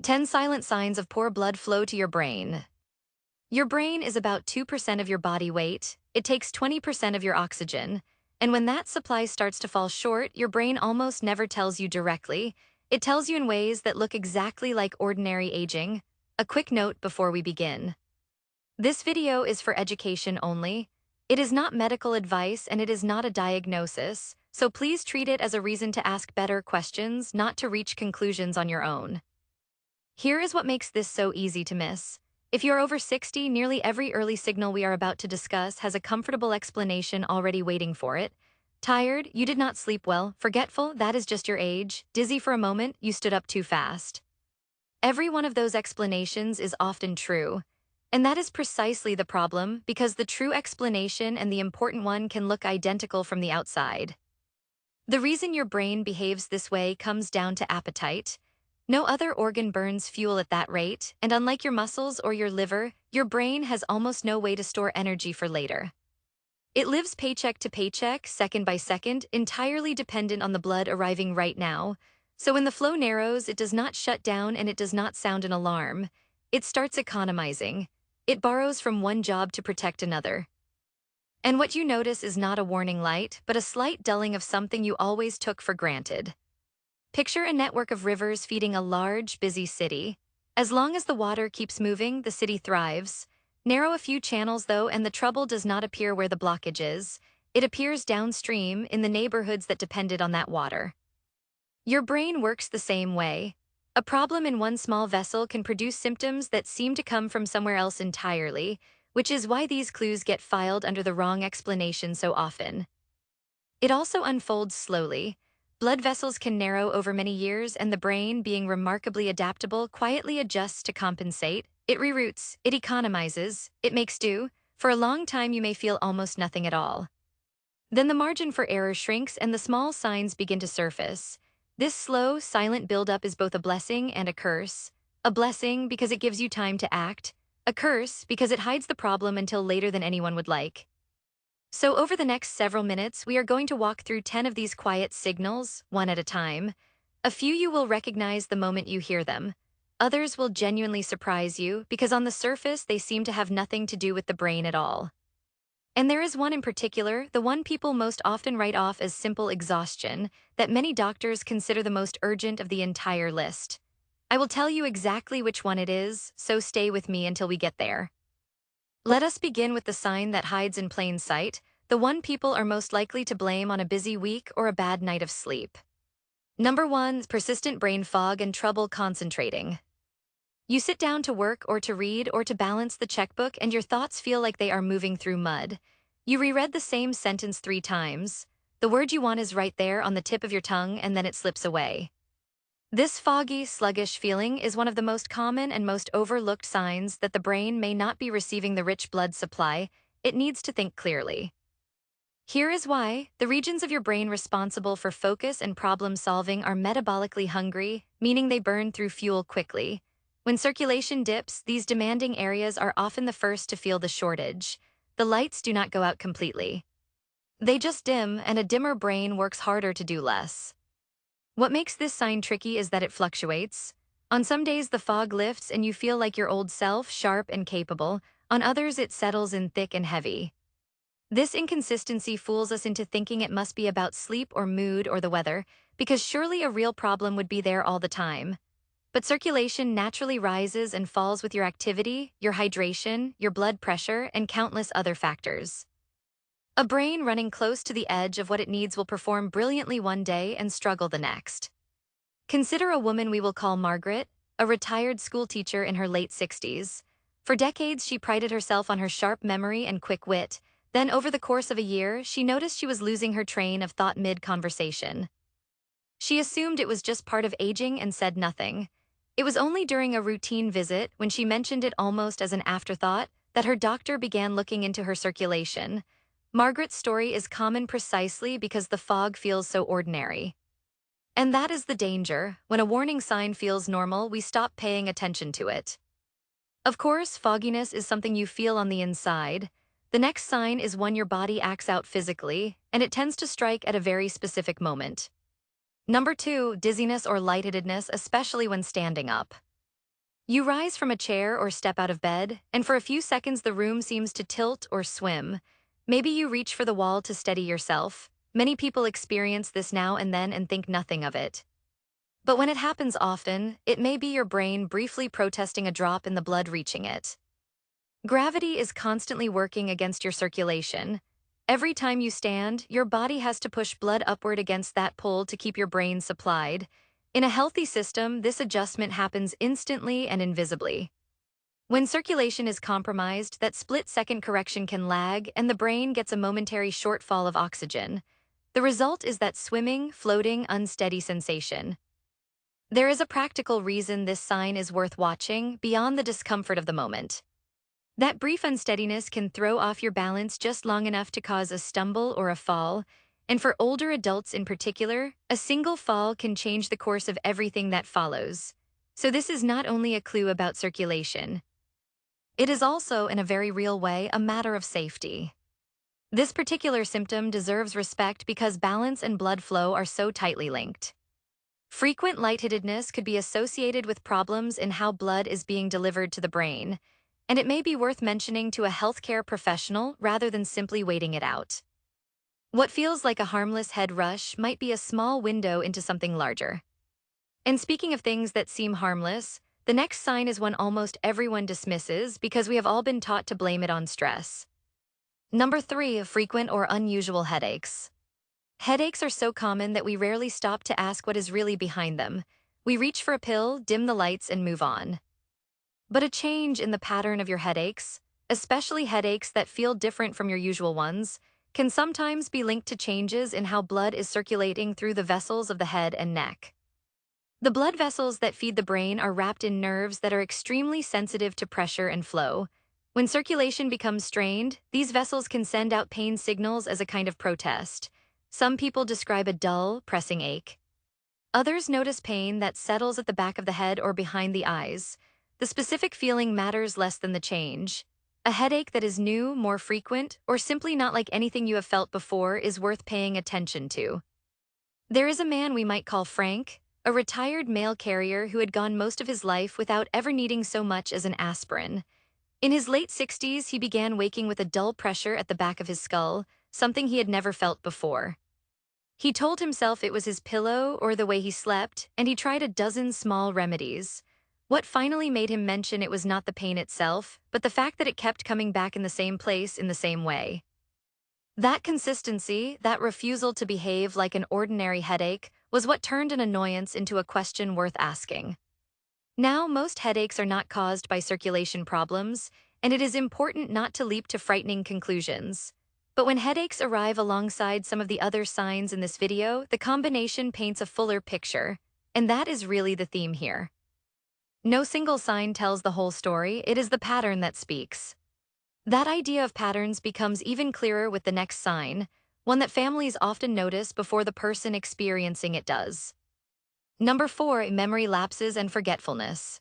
10 silent signs of poor blood flow to your brain. Your brain is about 2% of your body weight. It takes 20% of your oxygen. And when that supply starts to fall short, your brain almost never tells you directly. It tells you in ways that look exactly like ordinary aging. A quick note before we begin. This video is for education only. It is not medical advice and it is not a diagnosis, so please treat it as a reason to ask better questions, not to reach conclusions on your own. Here is what makes this so easy to miss. If you're over 60, nearly every early signal we are about to discuss has a comfortable explanation already waiting for it. Tired, you did not sleep well. Forgetful, that is just your age. Dizzy for a moment, you stood up too fast. Every one of those explanations is often true. And that is precisely the problem, because the true explanation and the important one can look identical from the outside. The reason your brain behaves this way comes down to appetite. No other organ burns fuel at that rate, and unlike your muscles or your liver, your brain has almost no way to store energy for later. It lives paycheck to paycheck, second by second, entirely dependent on the blood arriving right now. So when the flow narrows, it does not shut down and it does not sound an alarm. It starts economizing. It borrows from one job to protect another. And what you notice is not a warning light, but a slight dulling of something you always took for granted. Picture a network of rivers feeding a large, busy city. As long as the water keeps moving, the city thrives. Narrow a few channels, though, and the trouble does not appear where the blockage is. It appears downstream, in the neighborhoods that depended on that water. Your brain works the same way. A problem in one small vessel can produce symptoms that seem to come from somewhere else entirely, which is why these clues get filed under the wrong explanation so often. It also unfolds slowly. Blood vessels can narrow over many years, and the brain, being remarkably adaptable, quietly adjusts to compensate. It reroutes, it economizes, it makes do. For a long time you may feel almost nothing at all. Then the margin for error shrinks and the small signs begin to surface. This slow, silent buildup is both a blessing and a curse. A blessing because it gives you time to act. A curse because it hides the problem until later than anyone would like. So over the next several minutes, we are going to walk through 10 of these quiet signals, one at a time. A few you will recognize the moment you hear them. Others will genuinely surprise you because on the surface they seem to have nothing to do with the brain at all. And there is one in particular, the one people most often write off as simple exhaustion, that many doctors consider the most urgent of the entire list. I will tell you exactly which one it is, so stay with me until we get there. Let us begin with the sign that hides in plain sight, the one people are most likely to blame on a busy week or a bad night of sleep. Number 1, persistent brain fog and trouble concentrating. You sit down to work or to read or to balance the checkbook and your thoughts feel like they are moving through mud. You reread the same sentence 3 times. The word you want is right there on the tip of your tongue and then it slips away. This foggy, sluggish feeling is one of the most common and most overlooked signs that the brain may not be receiving the rich blood supply it needs to think clearly. Here is why. The regions of your brain responsible for focus and problem solving are metabolically hungry, meaning they burn through fuel quickly. When circulation dips, these demanding areas are often the first to feel the shortage. The lights do not go out completely. They just dim, and a dimmer brain works harder to do less. What makes this sign tricky is that it fluctuates. On some days the fog lifts and you feel like your old self, sharp and capable. On others it settles in thick and heavy. This inconsistency fools us into thinking it must be about sleep or mood or the weather, because surely a real problem would be there all the time. But circulation naturally rises and falls with your activity, your hydration, your blood pressure, and countless other factors. A brain running close to the edge of what it needs will perform brilliantly one day and struggle the next. Consider a woman we will call Margaret, a retired schoolteacher in her late 60s. For decades, she prided herself on her sharp memory and quick wit. Then, over the course of a year, she noticed she was losing her train of thought mid-conversation. She assumed it was just part of aging and said nothing. It was only during a routine visit, when she mentioned it almost as an afterthought, that her doctor began looking into her circulation. Margaret's story is common precisely because the fog feels so ordinary. And that is the danger. When a warning sign feels normal, we stop paying attention to it. Of course, fogginess is something you feel on the inside. The next sign is one your body acts out physically, and it tends to strike at a very specific moment. Number 2, dizziness or lightheadedness, especially when standing up. You rise from a chair or step out of bed, and for a few seconds the room seems to tilt or swim. Maybe you reach for the wall to steady yourself. Many people experience this now and then and think nothing of it. But when it happens often, it may be your brain briefly protesting a drop in the blood reaching it. Gravity is constantly working against your circulation. Every time you stand, your body has to push blood upward against that pull to keep your brain supplied. In a healthy system, this adjustment happens instantly and invisibly. When circulation is compromised, that split-second correction can lag, and the brain gets a momentary shortfall of oxygen. The result is that swimming, floating, unsteady sensation. There is a practical reason this sign is worth watching, beyond the discomfort of the moment. That brief unsteadiness can throw off your balance just long enough to cause a stumble or a fall, and for older adults in particular, a single fall can change the course of everything that follows. So this is not only a clue about circulation. It is also, in a very real way, a matter of safety. This particular symptom deserves respect because balance and blood flow are so tightly linked. Frequent lightheadedness could be associated with problems in how blood is being delivered to the brain, and it may be worth mentioning to a healthcare professional rather than simply waiting it out. What feels like a harmless head rush might be a small window into something larger. And speaking of things that seem harmless, the next sign is one almost everyone dismisses because we have all been taught to blame it on stress. Number 3, frequent or unusual headaches. Headaches are so common that we rarely stop to ask what is really behind them. We reach for a pill, dim the lights, and move on. But a change in the pattern of your headaches, especially headaches that feel different from your usual ones, can sometimes be linked to changes in how blood is circulating through the vessels of the head and neck. The blood vessels that feed the brain are wrapped in nerves that are extremely sensitive to pressure and flow. When circulation becomes strained, these vessels can send out pain signals as a kind of protest. Some people describe a dull, pressing ache. Others notice pain that settles at the back of the head or behind the eyes. The specific feeling matters less than the change. A headache that is new, more frequent, or simply not like anything you have felt before is worth paying attention to. There is a man we might call Frank, a retired mail carrier who had gone most of his life without ever needing so much as an aspirin. In his late 60s, he began waking with a dull pressure at the back of his skull, something he had never felt before. He told himself it was his pillow or the way he slept, and he tried a dozen small remedies. What finally made him mention it was not the pain itself, but the fact that it kept coming back in the same place in the same way. That consistency, that refusal to behave like an ordinary headache, was what turned an annoyance into a question worth asking. Now, most headaches are not caused by circulation problems, and it is important not to leap to frightening conclusions. But when headaches arrive alongside some of the other signs in this video, the combination paints a fuller picture, and that is really the theme here. No single sign tells the whole story, it is the pattern that speaks. That idea of patterns becomes even clearer with the next sign, one that families often notice before the person experiencing it does. Number 4, memory lapses and forgetfulness.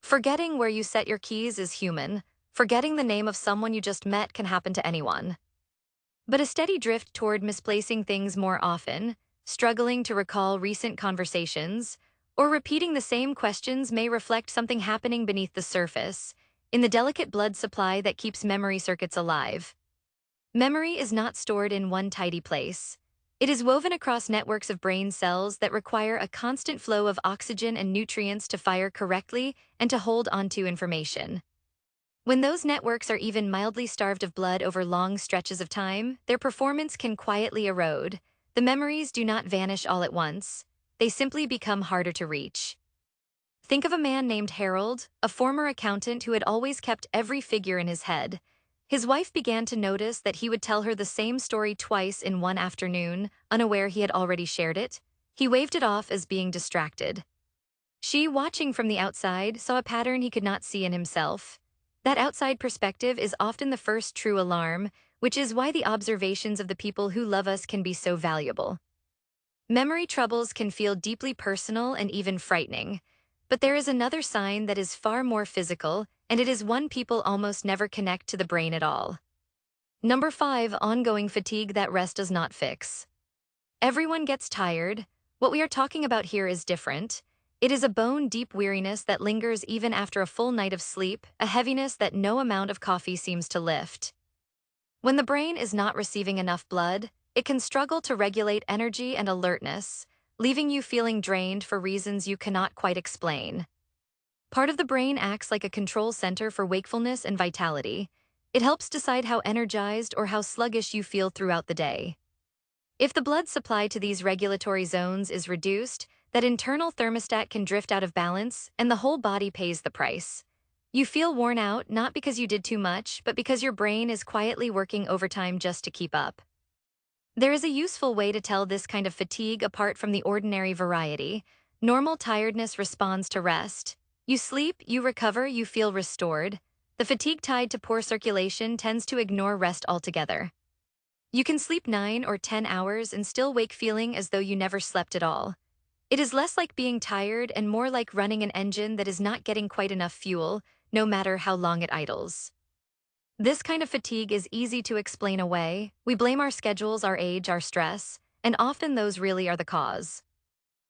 Forgetting where you set your keys is human. Forgetting the name of someone you just met can happen to anyone. But a steady drift toward misplacing things more often, struggling to recall recent conversations, or repeating the same questions may reflect something happening beneath the surface, in the delicate blood supply that keeps memory circuits alive. Memory is not stored in one tidy place. It is woven across networks of brain cells that require a constant flow of oxygen and nutrients to fire correctly and to hold onto information. When those networks are even mildly starved of blood over long stretches of time, their performance can quietly erode. The memories do not vanish all at once. They simply become harder to reach. Think of a man named Harold, a former accountant who had always kept every figure in his head. His wife began to notice that he would tell her the same story twice in one afternoon, unaware he had already shared it. He waved it off as being distracted. She, watching from the outside, saw a pattern he could not see in himself. That outside perspective is often the first true alarm, which is why the observations of the people who love us can be so valuable. Memory troubles can feel deeply personal and even frightening. But there is another sign that is far more physical, and it is one people almost never connect to the brain at all. Number 5, ongoing fatigue that rest does not fix. Everyone gets tired. What we are talking about here is different. It is a bone-deep weariness that lingers even after a full night of sleep, a heaviness that no amount of coffee seems to lift. When the brain is not receiving enough blood, it can struggle to regulate energy and alertness, leaving you feeling drained for reasons you cannot quite explain. Part of the brain acts like a control center for wakefulness and vitality. It helps decide how energized or how sluggish you feel throughout the day. If the blood supply to these regulatory zones is reduced, that internal thermostat can drift out of balance and the whole body pays the price. You feel worn out not because you did too much, but because your brain is quietly working overtime just to keep up. There is a useful way to tell this kind of fatigue apart from the ordinary variety. Normal tiredness responds to rest. You sleep, you recover, you feel restored. The fatigue tied to poor circulation tends to ignore rest altogether. You can sleep 9 or 10 hours and still wake feeling as though you never slept at all. It is less like being tired and more like running an engine that is not getting quite enough fuel, no matter how long it idles. This kind of fatigue is easy to explain away. We blame our schedules, our age, our stress, and often those really are the cause.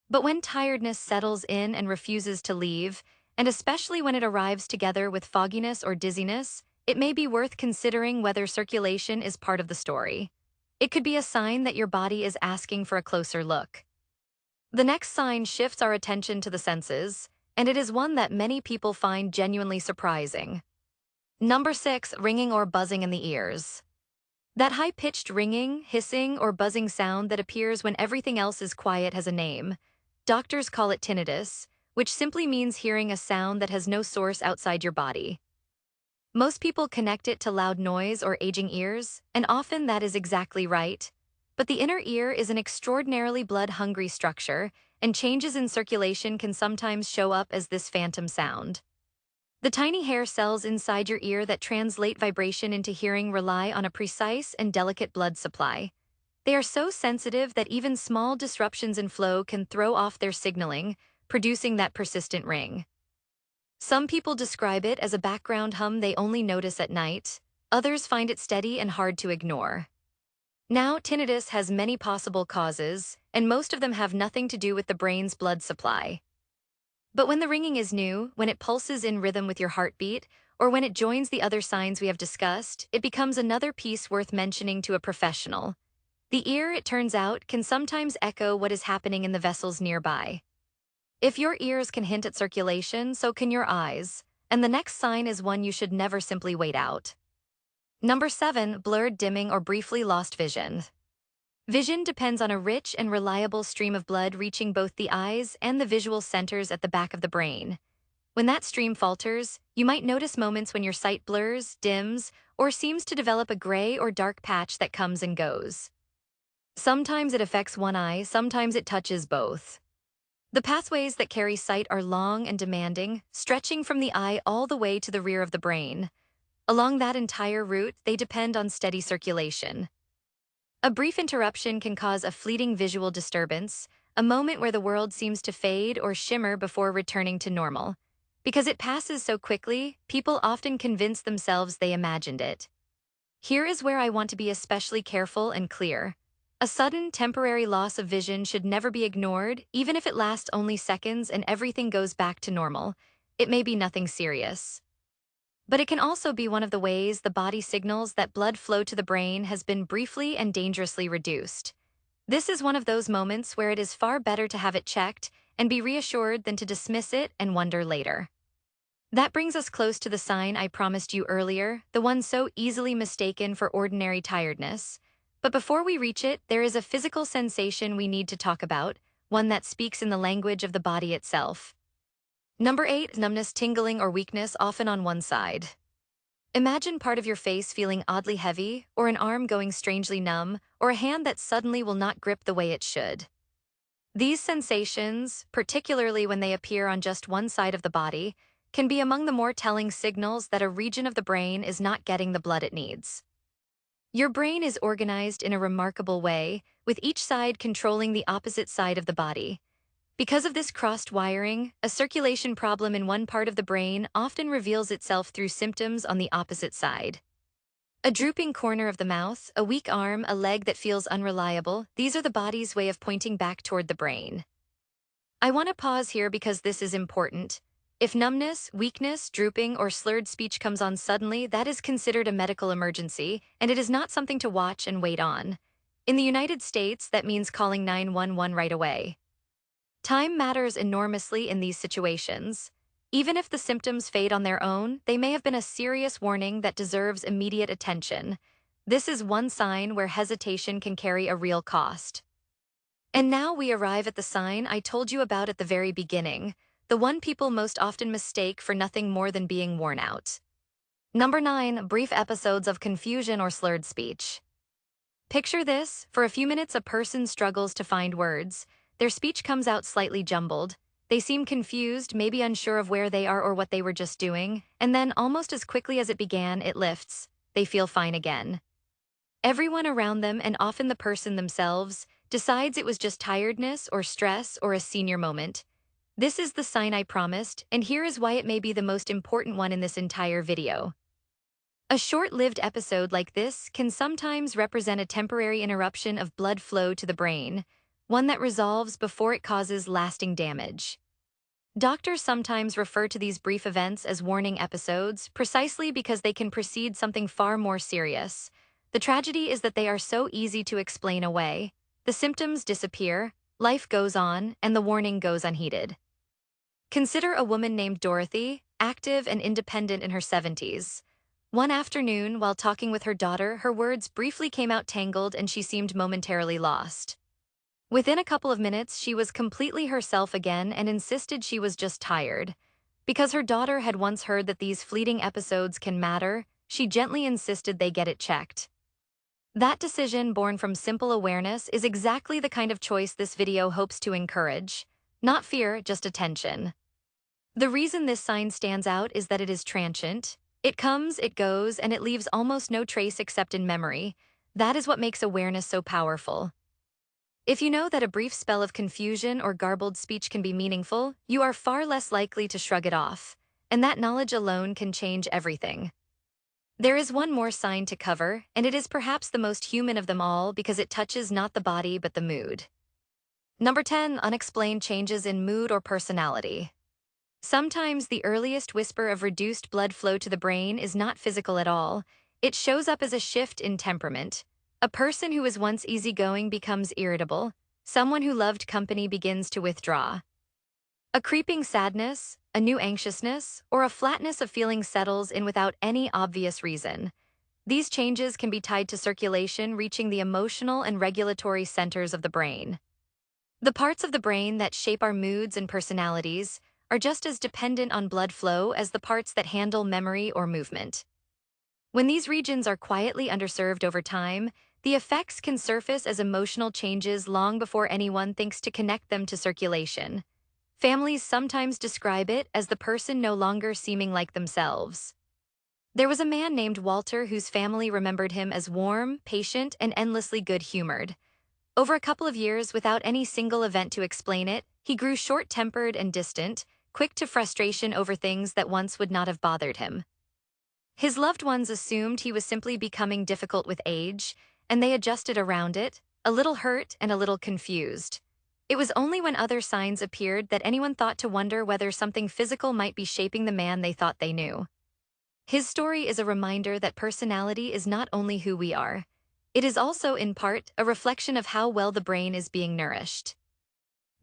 But when tiredness settles in and refuses to leave, and especially when it arrives together with fogginess or dizziness, it may be worth considering whether circulation is part of the story. It could be a sign that your body is asking for a closer look. The next sign shifts our attention to the senses, and it is one that many people find genuinely surprising. Number 6, ringing or buzzing in the ears. That high-pitched ringing, hissing, or buzzing sound that appears when everything else is quiet has a name. Doctors call it tinnitus, which simply means hearing a sound that has no source outside your body. Most people connect it to loud noise or aging ears, and often that is exactly right. But the inner ear is an extraordinarily blood-hungry structure, and changes in circulation can sometimes show up as this phantom sound. The tiny hair cells inside your ear that translate vibration into hearing rely on a precise and delicate blood supply. They are so sensitive that even small disruptions in flow can throw off their signaling, producing that persistent ring. Some people describe it as a background hum they only notice at night. Others find it steady and hard to ignore. Now, tinnitus has many possible causes, and most of them have nothing to do with the brain's blood supply. But when the ringing is new, when it pulses in rhythm with your heartbeat, or when it joins the other signs we have discussed, it becomes another piece worth mentioning to a professional. The ear, it turns out, can sometimes echo what is happening in the vessels nearby. If your ears can hint at circulation, so can your eyes, and the next sign is one you should never simply wait out. Number 7, blurred, dimming, or briefly lost vision. Vision depends on a rich and reliable stream of blood reaching both the eyes and the visual centers at the back of the brain. When that stream falters, you might notice moments when your sight blurs, dims, or seems to develop a gray or dark patch that comes and goes. Sometimes it affects one eye, sometimes it touches both. The pathways that carry sight are long and demanding, stretching from the eye all the way to the rear of the brain. Along that entire route, they depend on steady circulation. A brief interruption can cause a fleeting visual disturbance, a moment where the world seems to fade or shimmer before returning to normal. Because it passes so quickly, people often convince themselves they imagined it. Here is where I want to be especially careful and clear. A sudden, temporary loss of vision should never be ignored, even if it lasts only seconds and everything goes back to normal. It may be nothing serious. But it can also be one of the ways the body signals that blood flow to the brain has been briefly and dangerously reduced. This is one of those moments where it is far better to have it checked and be reassured than to dismiss it and wonder later. That brings us close to the sign I promised you earlier, the one so easily mistaken for ordinary tiredness. But before we reach it, there is a physical sensation we need to talk about, one that speaks in the language of the body itself. Number 8, numbness, tingling, or weakness, often on one side. Imagine part of your face feeling oddly heavy, or an arm going strangely numb, or a hand that suddenly will not grip the way it should. These sensations, particularly when they appear on just one side of the body, can be among the more telling signals that a region of the brain is not getting the blood it needs. Your brain is organized in a remarkable way, with each side controlling the opposite side of the body. Because of this crossed wiring, a circulation problem in one part of the brain often reveals itself through symptoms on the opposite side. A drooping corner of the mouth, a weak arm, a leg that feels unreliable, these are the body's way of pointing back toward the brain. I want to pause here because this is important. If numbness, weakness, drooping, or slurred speech comes on suddenly, that is considered a medical emergency, and it is not something to watch and wait on. In the United States, that means calling 911 right away. Time matters enormously in these situations. Even if the symptoms fade on their own, they may have been a serious warning that deserves immediate attention. This is one sign where hesitation can carry a real cost. And now we arrive at the sign I told you about at the very beginning, the one people most often mistake for nothing more than being worn out. Number 9, brief episodes of confusion or slurred speech. Picture this: for a few minutes a person struggles to find words. Their speech comes out slightly jumbled. They seem confused, maybe unsure of where they are or what they were just doing, and then almost as quickly as it began, it lifts. They feel fine again. Everyone around them, and often the person themselves, decides it was just tiredness or stress or a senior moment. This is the sign I promised, and here is why it may be the most important one in this entire video. A short-lived episode like this can sometimes represent a temporary interruption of blood flow to the brain, one that resolves before it causes lasting damage. Doctors sometimes refer to these brief events as warning episodes, precisely because they can precede something far more serious. The tragedy is that they are so easy to explain away. The symptoms disappear, life goes on, and the warning goes unheeded. Consider a woman named Dorothy, active and independent in her 70s. One afternoon, while talking with her daughter, her words briefly came out tangled and she seemed momentarily lost. Within a couple of minutes, she was completely herself again and insisted she was just tired. Because her daughter had once heard that these fleeting episodes can matter, she gently insisted they get it checked. That decision, born from simple awareness, is exactly the kind of choice this video hopes to encourage. Not fear, just attention. The reason this sign stands out is that it is transient. It comes, it goes, and it leaves almost no trace except in memory. That is what makes awareness so powerful. If you know that a brief spell of confusion or garbled speech can be meaningful, you are far less likely to shrug it off. And that knowledge alone can change everything. There is one more sign to cover, and it is perhaps the most human of them all because it touches not the body but the mood. Number 10, unexplained changes in mood or personality. Sometimes the earliest whisper of reduced blood flow to the brain is not physical at all. It shows up as a shift in temperament. A person who was once easygoing becomes irritable. Someone who loved company begins to withdraw. A creeping sadness, a new anxiousness, or a flatness of feeling settles in without any obvious reason. These changes can be tied to circulation reaching the emotional and regulatory centers of the brain. The parts of the brain that shape our moods and personalities are just as dependent on blood flow as the parts that handle memory or movement. When these regions are quietly underserved over time, the effects can surface as emotional changes long before anyone thinks to connect them to circulation. Families sometimes describe it as the person no longer seeming like themselves. There was a man named Walter whose family remembered him as warm, patient, and endlessly good-humored. Over a couple of years, without any single event to explain it, he grew short-tempered and distant, quick to frustration over things that once would not have bothered him. His loved ones assumed he was simply becoming difficult with age, and they adjusted around it, a little hurt and a little confused. It was only when other signs appeared that anyone thought to wonder whether something physical might be shaping the man they thought they knew. His story is a reminder that personality is not only who we are. It is also, in part, a reflection of how well the brain is being nourished.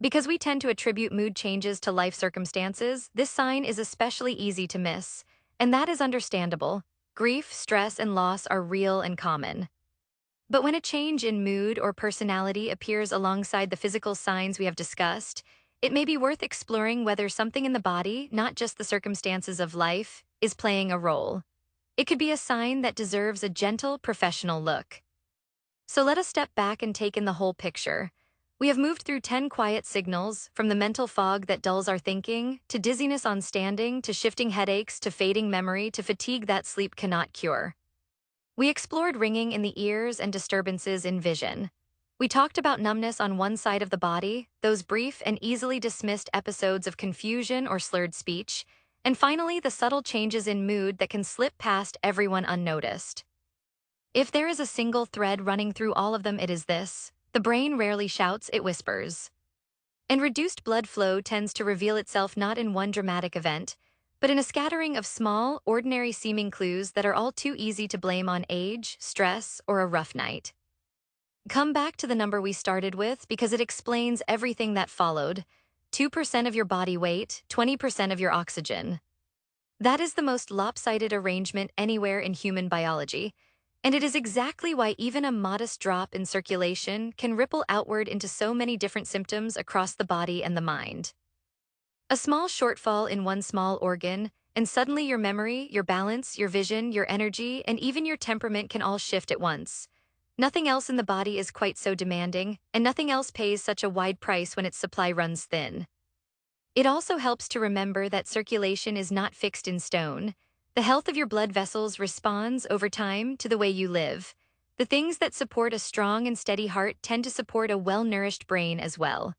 Because we tend to attribute mood changes to life circumstances, this sign is especially easy to miss. And that is understandable. Grief, stress, and loss are real and common. But when a change in mood or personality appears alongside the physical signs we have discussed, it may be worth exploring whether something in the body, not just the circumstances of life, is playing a role. It could be a sign that deserves a gentle, professional look. So let us step back and take in the whole picture. We have moved through 10 quiet signals, from the mental fog that dulls our thinking, to dizziness on standing, to shifting headaches, to fading memory, to fatigue that sleep cannot cure. We explored ringing in the ears and disturbances in vision. We talked about numbness on one side of the body, those brief and easily dismissed episodes of confusion or slurred speech, and finally the subtle changes in mood that can slip past everyone unnoticed. If there is a single thread running through all of them, it is this: the brain rarely shouts, it whispers. And reduced blood flow tends to reveal itself not in one dramatic event, but in a scattering of small, ordinary-seeming clues that are all too easy to blame on age, stress, or a rough night. Come back to the number we started with because it explains everything that followed. 2% of your body weight, 20% of your oxygen. That is the most lopsided arrangement anywhere in human biology, and it is exactly why even a modest drop in circulation can ripple outward into so many different symptoms across the body and the mind. A small shortfall in one small organ, and suddenly your memory, your balance, your vision, your energy, and even your temperament can all shift at once. Nothing else in the body is quite so demanding, and nothing else pays such a wide price when its supply runs thin. It also helps to remember that circulation is not fixed in stone. The health of your blood vessels responds over time to the way you live. The things that support a strong and steady heart tend to support a well-nourished brain as well.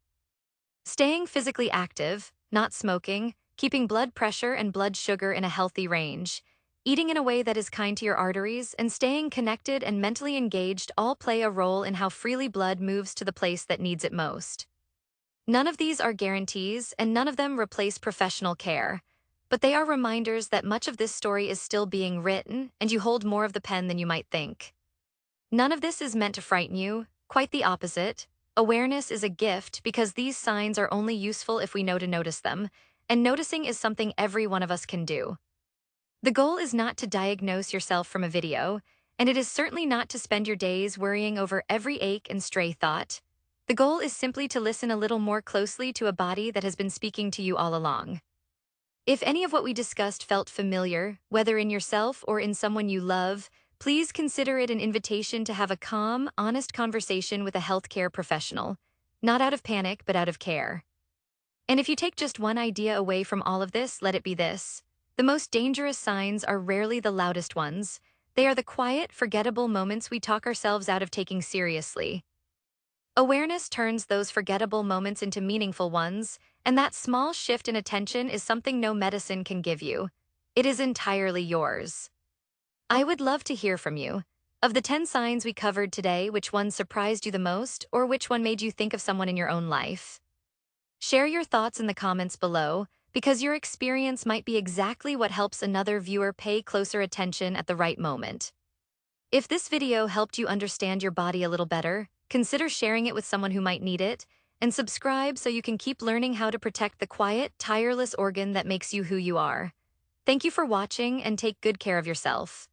Staying physically active, not smoking, keeping blood pressure and blood sugar in a healthy range, eating in a way that is kind to your arteries, and staying connected and mentally engaged all play a role in how freely blood moves to the place that needs it most. None of these are guarantees, and none of them replace professional care, but they are reminders that much of this story is still being written, and you hold more of the pen than you might think. None of this is meant to frighten you, quite the opposite. Awareness is a gift because these signs are only useful if we know to notice them, and noticing is something every one of us can do. The goal is not to diagnose yourself from a video, and it is certainly not to spend your days worrying over every ache and stray thought. The goal is simply to listen a little more closely to a body that has been speaking to you all along. If any of what we discussed felt familiar, whether in yourself or in someone you love, please consider it an invitation to have a calm, honest conversation with a healthcare professional, not out of panic, but out of care. And if you take just one idea away from all of this, let it be this. The most dangerous signs are rarely the loudest ones. They are the quiet, forgettable moments we talk ourselves out of taking seriously. Awareness turns those forgettable moments into meaningful ones, and that small shift in attention is something no medicine can give you. It is entirely yours. I would love to hear from you. Of the 10 signs we covered today, which one surprised you the most, or which one made you think of someone in your own life? Share your thoughts in the comments below, because your experience might be exactly what helps another viewer pay closer attention at the right moment. If this video helped you understand your body a little better, consider sharing it with someone who might need it, and subscribe so you can keep learning how to protect the quiet, tireless organ that makes you who you are. Thank you for watching, and take good care of yourself.